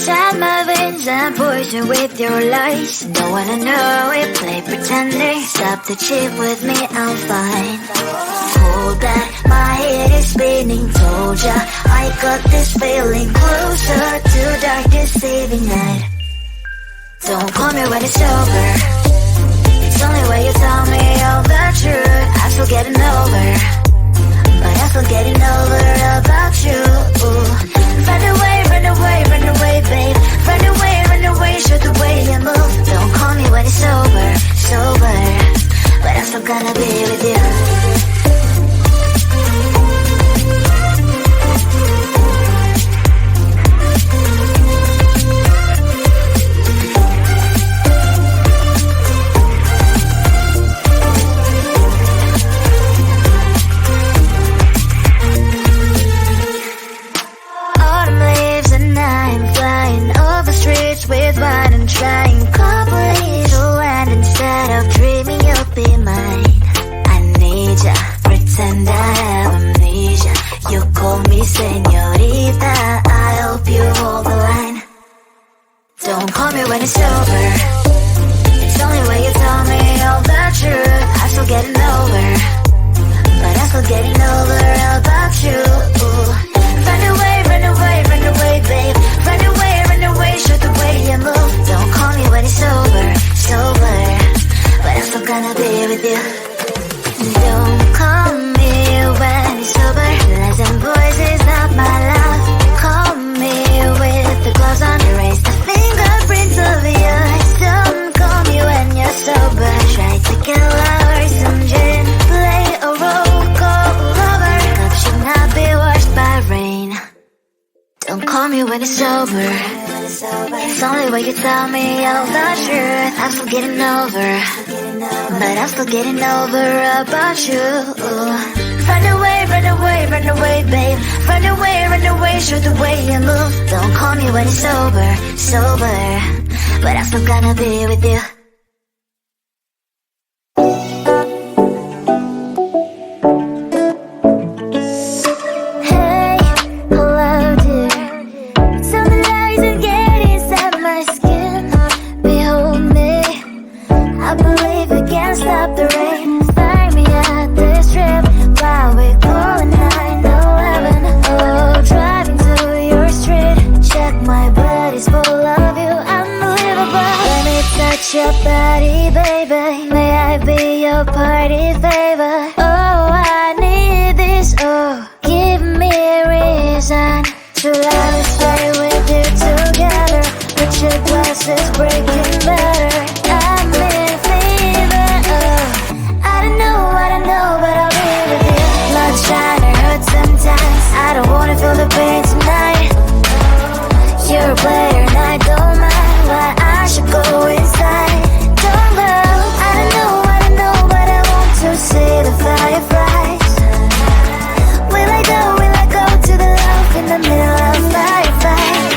inside my veins and poison with your lies. Don't wanna know it, play pretending. Stop the cheat with me, I'm fine. Hold that, my head is spinning. Told ya, I got this feeling. Closer to dark deceiving night. Don't call me when it's over. It's only when you tell me all the truth. I'm still getting over, but I'm still getting over about you. Run away, run away, run away, babe. Run away, show the way you move. Don't call me when it's over, sober, but I'm still gonna be with you. With wine and trying couples to land instead of dreaming you'll be mine. I need ya, pretend I have amnesia. You call me señorita, I hope you hold the line. Don't call me when it's over. It's only when you tell me all the truth. I'm still getting over, but I'm still getting over about you. Run away, run away, run away, babe. Run away, show the way you move. Don't call me when it's over, sober, but I'm still gonna be with you. Don't call me when it's over. Lies and voices, not my love. Call me with the gloves on. Erase the fingerprints of your eyes. Don't call me when you're sober. Try to get lower, some gin. Play a role, call lover. Love should not be washed by rain. Don't call me when it's over. It's only when you tell me all the truth. I'm still getting over, but I'm still getting over about you. Run away, run away, run away, babe. Run away, show the way you move. Don't call me when it's over, sober, but I'm still gonna be with you. Stop the rain, find me at this trip while we calling 911. Oh, driving to your street, check my body's full of you, unbelievable. Let me touch your body, baby. May I be your party favor? Oh, I need this. Oh, give me a reason to let me stay with you together. But your glass is breaking better. I'm in fever. I don't know, but I'll be with you. Blood shine, it hurts sometimes. I don't wanna feel the pain tonight. You're a player and I don't mind why I should go inside. Don't go. I don't know, but I want to see the fireflies. Will I go to the love in the middle of firefight?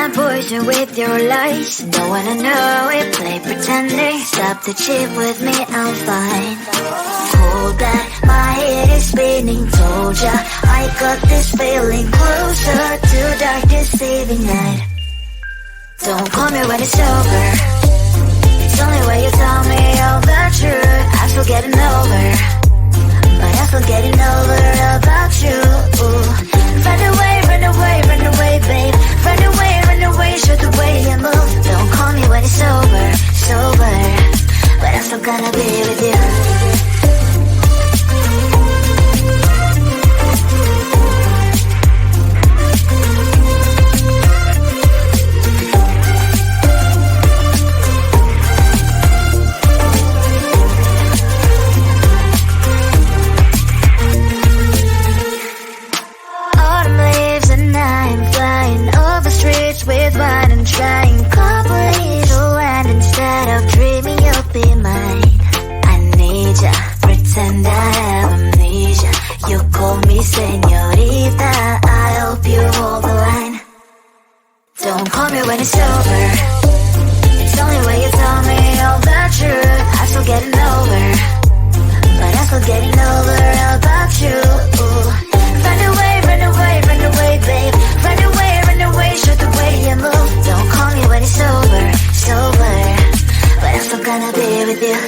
my poison with your lies. Don't wanna know it, play pretending. Stop the cheat with me, I'm fine. Hold that, my head is spinning. Told ya, I got this feeling closer to dark deceiving night. Don't call me when it's over. It's only when you tell me all the truth. I'm still getting over, but I'm still getting over about you. Run away, run away, run away, babe. Run away, show the way you move. Don't call me when it's over, sober, but I'm still gonna be with you. With wine and trying couples to land instead of dreaming you'll be mine. I need ya, pretend I have amnesia. You call me señorita, I hope you hold the line. Don't call me when it's over. It's only when you tell me all the truth. I'm still getting over, but I'm still getting over about you. Run away, run away, run away, babe. Run away, show the way you move. Don't call me when it's over, sober, but I'm still gonna be with you.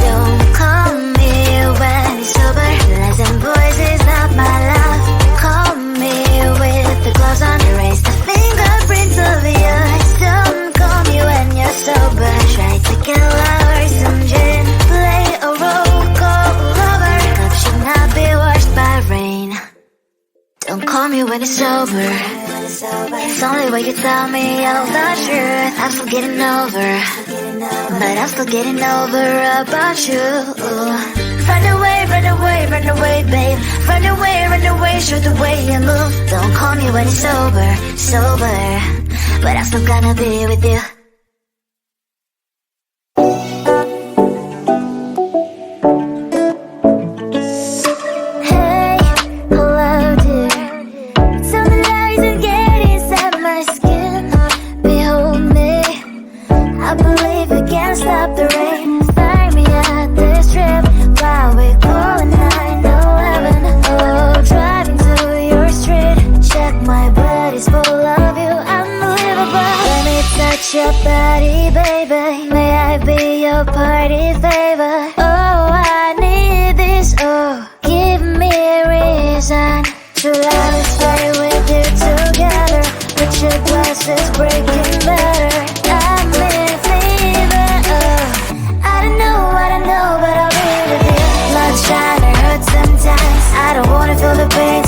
Don't call me when it's sober. Lies and boys is not my love. Call me with the gloves on. Erase the fingerprints of yours. Don't call me when you're sober. Try to get lower, some gin, play a role, call lover. Cup should not be washed by rain. Don't call me when it's over. It's only when you tell me all the truth. I'm still getting over, but I'm still getting over about you. Run away, run away, run away, babe. Run away, show the way you move. Don't call me when it's over, sober, but I'm still gonna be with you. Stop the rain, find me at this trip while we calling 911. Oh, driving to your street, check my body's full of you, unbelievable. Let me touch your body, baby. May I be your party favor? Oh, I need this. Oh, give me a reason to let us stay with you together. With your glasses breaking better. I'm in fever. I don't know, but I'll be with you. Love's trying to hurt sometimes. I don't wanna feel the pain